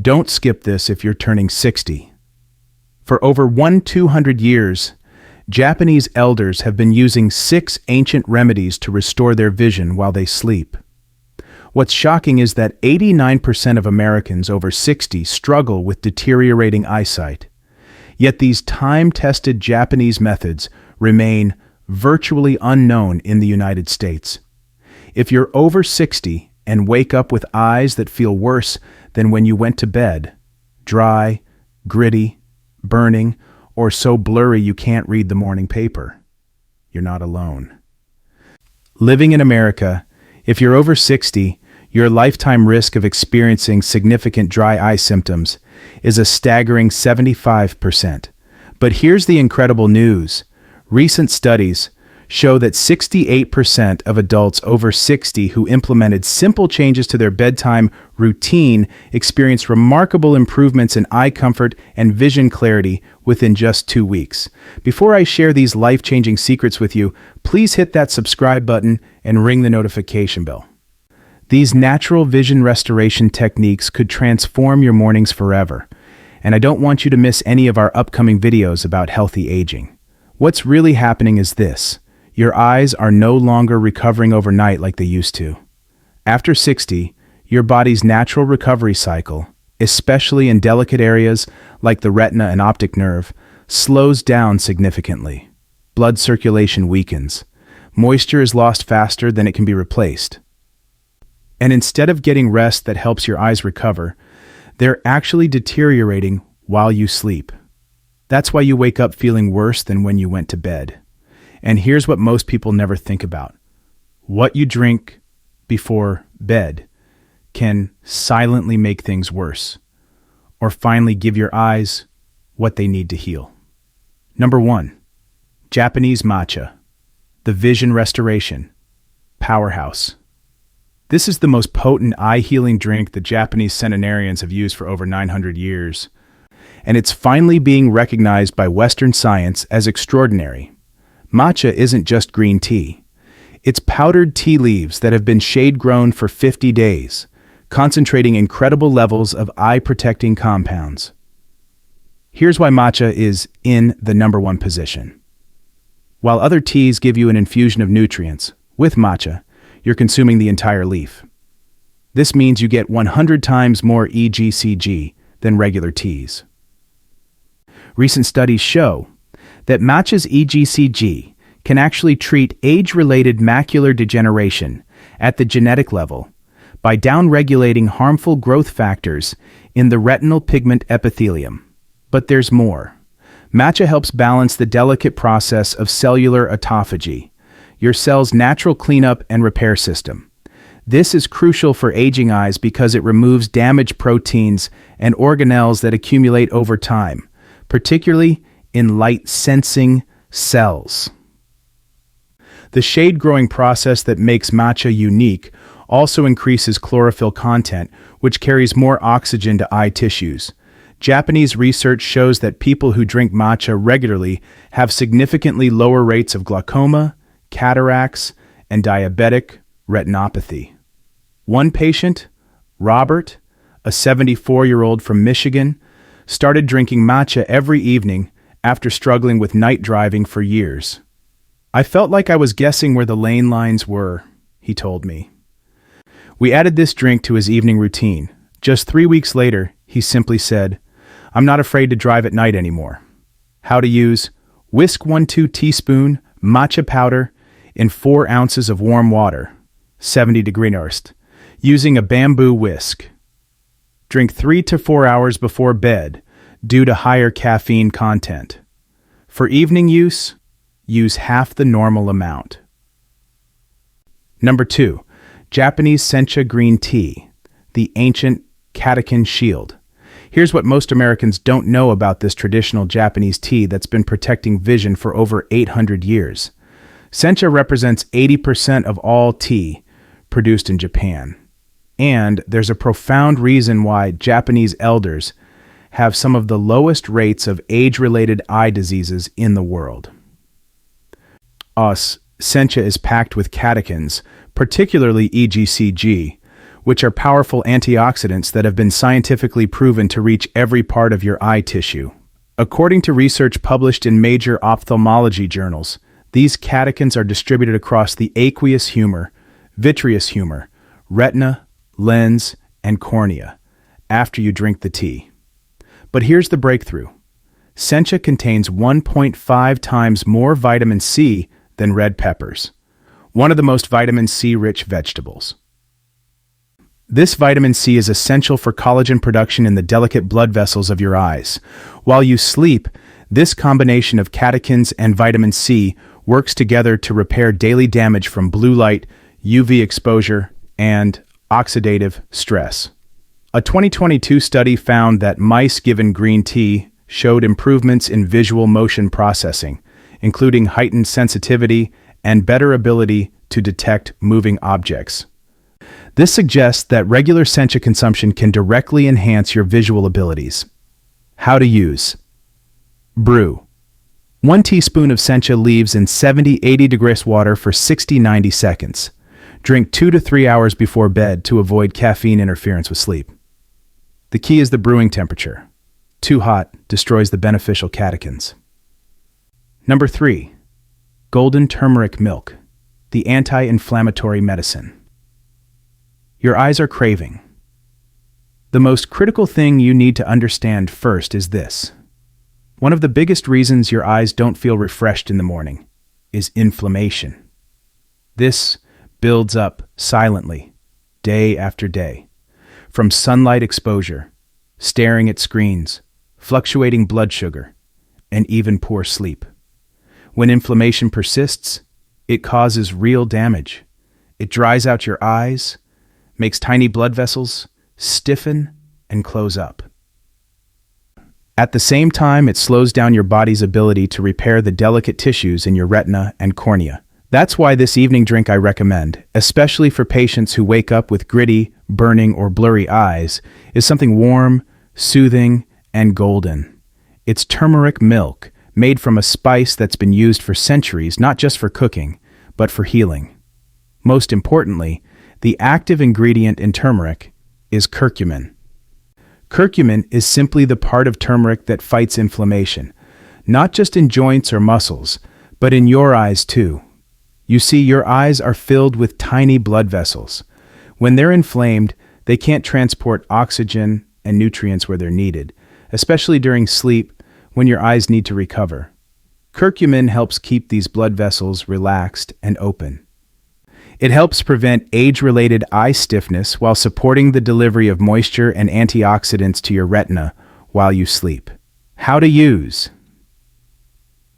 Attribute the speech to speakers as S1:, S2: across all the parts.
S1: Don't skip this if you're turning 60. For over 200 years, Japanese elders have been using 6 ancient remedies to restore their vision while they sleep. What's shocking is that 89% of Americans over 60 struggle with deteriorating eyesight. Yet these time-tested Japanese methods remain virtually unknown in the United States. If you're over 60 and wake up with eyes that feel worse than when you went to bed, dry, gritty, burning, or so blurry you can't read the morning paper, you're not alone. Living in America, if you're over 60, your lifetime risk of experiencing significant dry eye symptoms is a staggering 75%. But here's the incredible news. Recent studies show that 68% of adults over 60 who implemented simple changes to their bedtime routine experienced remarkable improvements in eye comfort and vision clarity within just 2 weeks. Before I share these life-changing secrets with you, please hit that subscribe button and ring the notification bell. These natural vision restoration techniques could transform your mornings forever, and I don't want you to miss any of our upcoming videos about healthy aging. What's really happening is this. Your eyes are no longer recovering overnight like they used to. After 60, your body's natural recovery cycle, especially in delicate areas like the retina and optic nerve, slows down significantly. Blood circulation weakens. Moisture is lost faster than it can be replaced. And instead of getting rest that helps your eyes recover, they're actually deteriorating while you sleep. That's why you wake up feeling worse than when you went to bed. And here's what most people never think about. What you drink before bed can silently make things worse, or finally give your eyes what they need to heal. Number 1, Japanese matcha, the vision restoration powerhouse. This is the most potent eye-healing drink the Japanese centenarians have used for over 900 years, and it's finally being recognized by Western science as extraordinary. Matcha isn't just green tea. It's powdered tea leaves that have been shade-grown for 50 days, concentrating incredible levels of eye-protecting compounds. Here's why matcha is in the number 1 position. While other teas give you an infusion of nutrients, with matcha, you're consuming the entire leaf. This means you get 100 times more EGCG than regular teas. Recent studies show that matcha's EGCG can actually treat age-related macular degeneration at the genetic level by downregulating harmful growth factors in the retinal pigment epithelium. But there's more. Matcha helps balance the delicate process of cellular autophagy, your cell's natural cleanup and repair system. This is crucial for aging eyes because it removes damaged proteins and organelles that accumulate over time, particularly in light-sensing cells. The shade-growing process that makes matcha unique also increases chlorophyll content, which carries more oxygen to eye tissues. Japanese research shows that people who drink matcha regularly have significantly lower rates of glaucoma, cataracts, and diabetic retinopathy. One patient, Robert, a 74-year-old from Michigan, started drinking matcha every evening after struggling with night driving for years. I felt like I was guessing where the lane lines were, he told me. We added this drink to his evening routine. Just 3 weeks later, he simply said, "I'm not afraid to drive at night anymore." How to use: whisk 1/2 teaspoon matcha powder in 4 ounces of warm water, 70 degree North, using a bamboo whisk. Drink 3 to 4 hours before bed due to higher caffeine content. For evening use, use half the normal amount. Number 2, Japanese sencha green tea, the ancient catechin shield. Here's what most Americans don't know about this traditional Japanese tea that's been protecting vision for over 800 years. Sencha represents 80% of all tea produced in Japan. And there's a profound reason why Japanese elders have some of the lowest rates of age-related eye diseases in the world. Sencha is packed with catechins, particularly EGCG, which are powerful antioxidants that have been scientifically proven to reach every part of your eye tissue. According to research published in major ophthalmology journals, these catechins are distributed across the aqueous humor, vitreous humor, retina, lens, and cornea after you drink the tea. But here's the breakthrough. Sencha contains 1.5 times more vitamin C than red peppers, one of the most vitamin C-rich vegetables. This vitamin C is essential for collagen production in the delicate blood vessels of your eyes. While you sleep, this combination of catechins and vitamin C works together to repair daily damage from blue light, UV exposure, and oxidative stress. A 2022 study found that mice given green tea showed improvements in visual motion processing, including heightened sensitivity and better ability to detect moving objects. This suggests that regular sencha consumption can directly enhance your visual abilities. How to use. Brew. 1 teaspoon of sencha leaves in 70-80 degrees water for 60-90 seconds. Drink 2 to 3 hours before bed to avoid caffeine interference with sleep. The key is the brewing temperature. Too hot destroys the beneficial catechins. Number 3. Golden turmeric milk, the anti-inflammatory medicine. Your eyes are craving. The most critical thing you need to understand first is this. One of the biggest reasons your eyes don't feel refreshed in the morning is inflammation. This builds up silently, day after day, from sunlight exposure, staring at screens, fluctuating blood sugar, and even poor sleep. When inflammation persists, it causes real damage. It dries out your eyes, makes tiny blood vessels stiffen and close up. At the same time, it slows down your body's ability to repair the delicate tissues in your retina and cornea. That's why this evening drink I recommend, especially for patients who wake up with gritty, burning, or blurry eyes, is something warm, soothing, and golden. It's turmeric milk, made from a spice that's been used for centuries, not just for cooking, but for healing. Most importantly, the active ingredient in turmeric is curcumin. Curcumin is simply the part of turmeric that fights inflammation, not just in joints or muscles, but in your eyes too. You see, your eyes are filled with tiny blood vessels. When they're inflamed, they can't transport oxygen and nutrients where they're needed, especially during sleep when your eyes need to recover. Curcumin helps keep these blood vessels relaxed and open. It helps prevent age-related eye stiffness while supporting the delivery of moisture and antioxidants to your retina while you sleep. How to use.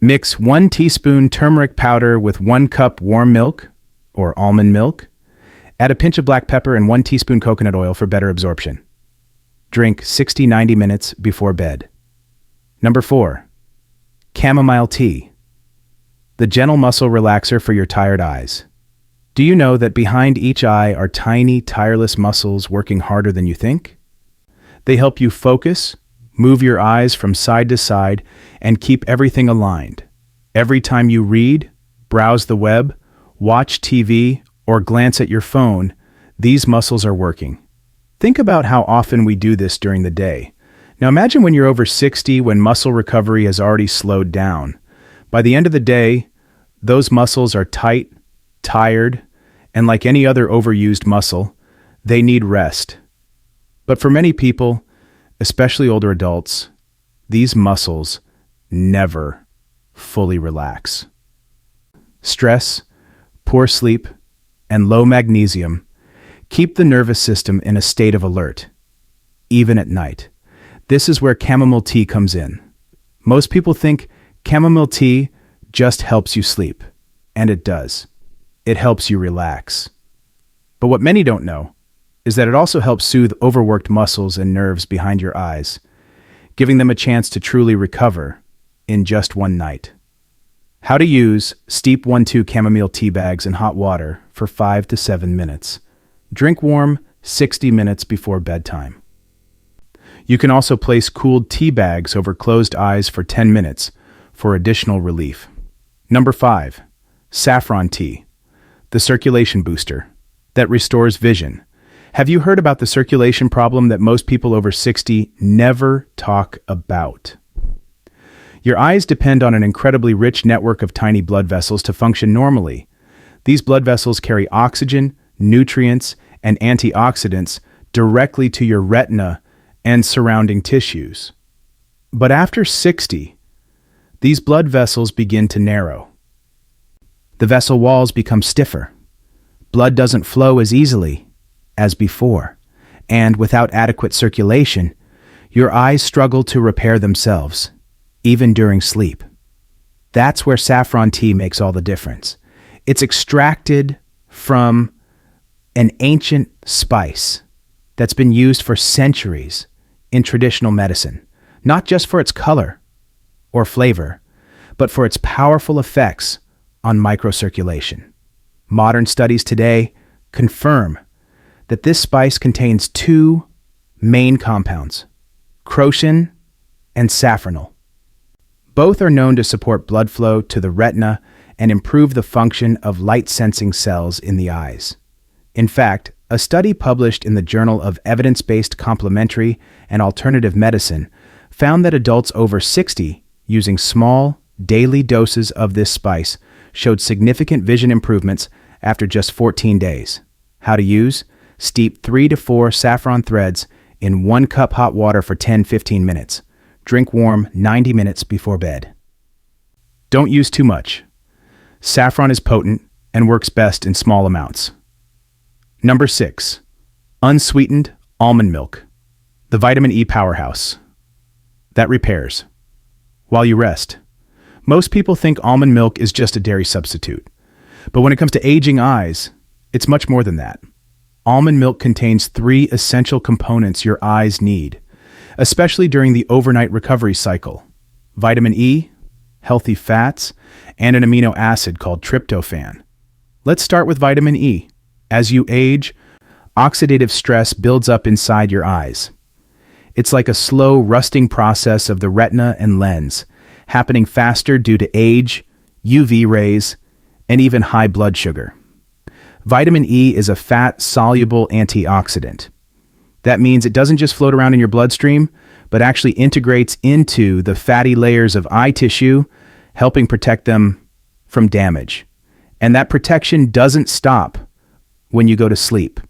S1: Mix 1 teaspoon turmeric powder with 1 cup warm milk or almond milk. Add a pinch of black pepper and 1 teaspoon coconut oil for better absorption. Drink 60-90 minutes before bed. Number 4. Chamomile tea, the gentle muscle relaxer for your tired eyes. Do you know that behind each eye are tiny, tireless muscles working harder than you think? They help you focus, move your eyes from side to side, and keep everything aligned. Every time you read, browse the web, watch TV, or glance at your phone, these muscles are working. Think about how often we do this during the day. Now imagine when you're over 60, when muscle recovery has already slowed down. By the end of the day, those muscles are tight, tired, and like any other overused muscle, they need rest. But for many people, especially older adults, these muscles never fully relax. Stress, poor sleep, and low magnesium keep the nervous system in a state of alert, even at night. This is where chamomile tea comes in. Most people think chamomile tea just helps you sleep, and it does. It helps you relax. But what many don't know is that it also helps soothe overworked muscles and nerves behind your eyes, giving them a chance to truly recover in just one night. How to use: steep 1-2 chamomile tea bags in hot water for 5 to 7 minutes. Drink warm 60 minutes before bedtime. You can also place cooled tea bags over closed eyes for 10 minutes for additional relief. Number 5. Saffron tea, the circulation booster that restores vision. Have you heard about the circulation problem that most people over 60 never talk about? Your eyes depend on an incredibly rich network of tiny blood vessels to function normally. These blood vessels carry oxygen, nutrients, and antioxidants directly to your retina and surrounding tissues. But after 60, these blood vessels begin to narrow. The vessel walls become stiffer. Blood doesn't flow as easily as before, and without adequate circulation, your eyes struggle to repair themselves, even during sleep. That's where saffron tea makes all the difference. It's extracted from an ancient spice that's been used for centuries in traditional medicine, not just for its color or flavor, but for its powerful effects on microcirculation. Modern studies today confirm that this spice contains two main compounds, crocin and safranal. Both are known to support blood flow to the retina and improve the function of light-sensing cells in the eyes. In fact, a study published in the Journal of Evidence-Based Complementary and Alternative Medicine found that adults over 60 using small, daily doses of this spice showed significant vision improvements after just 14 days. How to use? Steep 3 to 4 saffron threads in 1 cup hot water for 10-15 minutes. Drink warm 90 minutes before bed. Don't use too much. Saffron is potent and works best in small amounts. Number 6. Unsweetened almond milk. The vitamin E powerhouse that repairs while you rest. Most people think almond milk is just a dairy substitute. But when it comes to aging eyes, it's much more than that. Almond milk contains 3 essential components your eyes need, especially during the overnight recovery cycle: vitamin E, healthy fats, and an amino acid called tryptophan. Let's start with vitamin E. As you age, oxidative stress builds up inside your eyes. It's like a slow rusting process of the retina and lens, happening faster due to age, UV rays, and even high blood sugar. Vitamin E is a fat-soluble antioxidant. That means it doesn't just float around in your bloodstream, but actually integrates into the fatty layers of eye tissue, helping protect them from damage. And that protection doesn't stop when you go to sleep.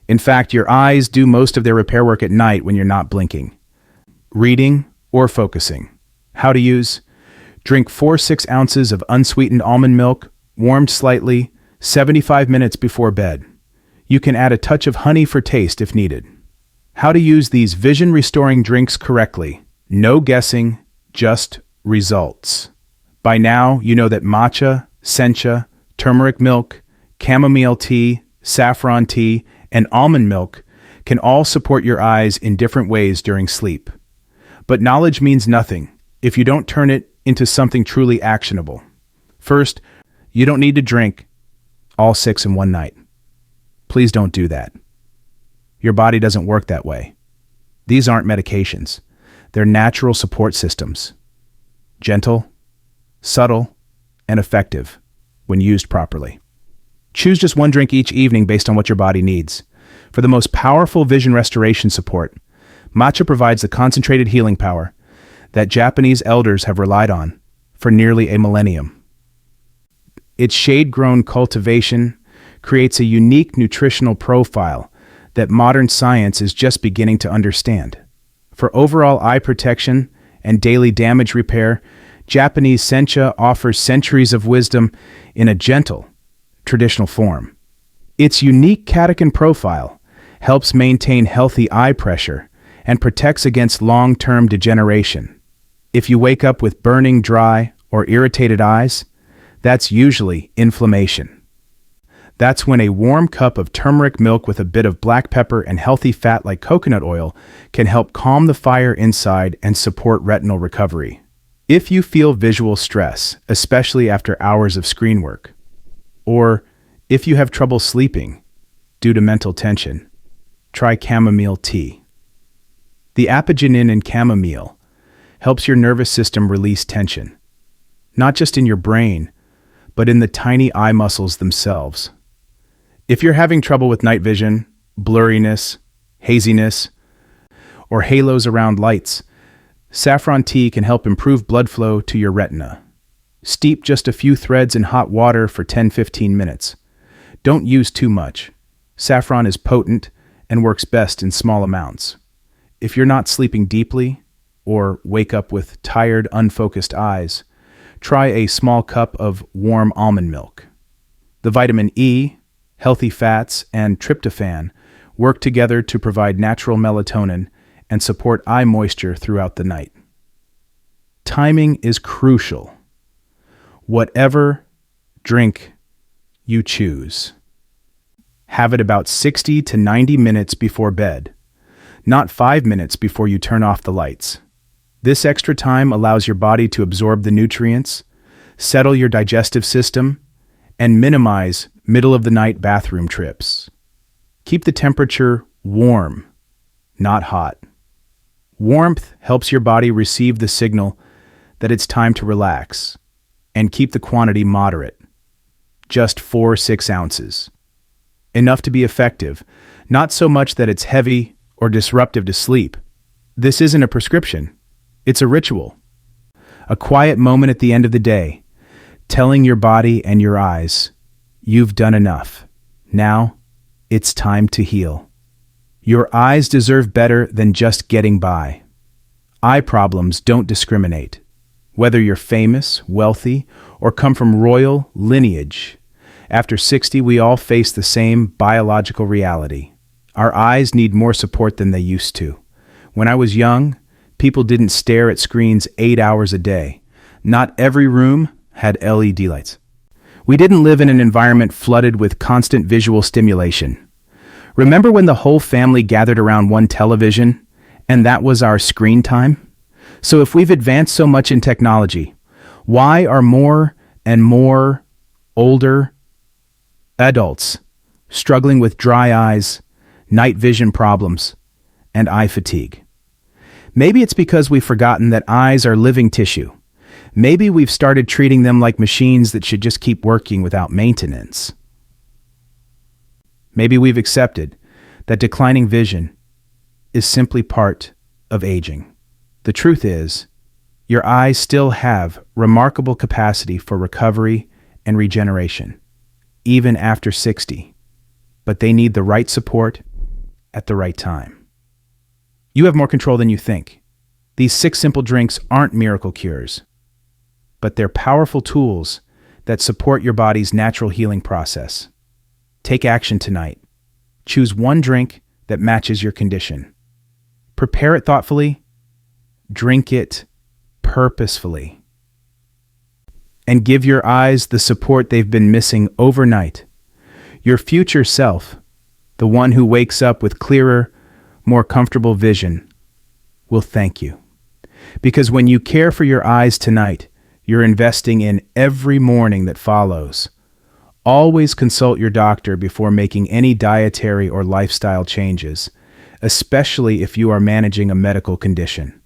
S1: In fact, your eyes do most of their repair work at night when you're not blinking, reading, or focusing. How to use? Drink 4-6 ounces of unsweetened almond milk, warmed slightly, 75 minutes before bed. You can add a touch of honey for taste if needed. How to use these vision-restoring drinks correctly. No guessing, just results. By now, you know that matcha, sencha, turmeric milk, chamomile tea, saffron tea, and almond milk can all support your eyes in different ways during sleep. But knowledge means nothing if you don't turn it into something truly actionable. First, you don't need to drink all 6 in one night. Please don't do that. Your body doesn't work that way. These aren't medications. They're natural support systems. Gentle, subtle, and effective when used properly. Choose just one drink each evening based on what your body needs. For the most powerful vision restoration support, matcha provides the concentrated healing power that Japanese elders have relied on for nearly a millennium. Its shade-grown cultivation creates a unique nutritional profile that modern science is just beginning to understand. For overall eye protection and daily damage repair, Japanese sencha offers centuries of wisdom in a gentle, traditional form. Its unique catechin profile helps maintain healthy eye pressure and protects against long-term degeneration. If you wake up with burning, dry, or irritated eyes, that's usually inflammation. That's when a warm cup of turmeric milk with a bit of black pepper and healthy fat like coconut oil can help calm the fire inside and support retinal recovery. If you feel visual stress, especially after hours of screen work, or if you have trouble sleeping due to mental tension, try chamomile tea. The apigenin in chamomile helps your nervous system release tension, not just in your brain, but in the tiny eye muscles themselves. If you're having trouble with night vision, blurriness, haziness, or halos around lights, saffron tea can help improve blood flow to your retina. Steep just a few threads in hot water for 10-15 minutes. Don't use too much. Saffron is potent and works best in small amounts. If you're not sleeping deeply or wake up with tired, unfocused eyes, try a small cup of warm almond milk. The vitamin E, healthy fats, and tryptophan work together to provide natural melatonin and support eye moisture throughout the night. Timing is crucial. Whatever drink you choose, have it about 60 to 90 minutes before bed, not 5 minutes before you turn off the lights. This extra time allows your body to absorb the nutrients, settle your digestive system, and minimize middle-of-the-night bathroom trips. Keep the temperature warm, not hot. Warmth helps your body receive the signal that it's time to relax, and keep the quantity moderate, just 4-6 ounces. Enough to be effective, not so much that it's heavy or disruptive to sleep. This isn't a prescription, it's a ritual. A quiet moment at the end of the day, telling your body and your eyes, you've done enough. Now, it's time to heal. Your eyes deserve better than just getting by. Eye problems don't discriminate. Whether you're famous, wealthy, or come from royal lineage, after 60 we all face the same biological reality. Our eyes need more support than they used to. When I was young, people didn't stare at screens 8 hours a day. Not every room had LED lights. We didn't live in an environment flooded with constant visual stimulation. Remember when the whole family gathered around one television, and that was our screen time? So if we've advanced so much in technology, why are more and more older adults struggling with dry eyes, night vision problems, and eye fatigue? Maybe it's because we've forgotten that eyes are living tissue. Maybe we've started treating them like machines that should just keep working without maintenance. Maybe we've accepted that declining vision is simply part of aging. The truth is, your eyes still have remarkable capacity for recovery and regeneration, even after 60, but they need the right support at the right time. You have more control than you think. These 6 simple drinks aren't miracle cures, but they're powerful tools that support your body's natural healing process. Take action tonight. Choose one drink that matches your condition. Prepare it thoughtfully, drink it purposefully, and give your eyes the support they've been missing overnight. Your future self, the one who wakes up with clearer, more comfortable vision, will thank you. Because when you care for your eyes tonight, you're investing in every morning that follows. Always consult your doctor before making any dietary or lifestyle changes, especially if you are managing a medical condition.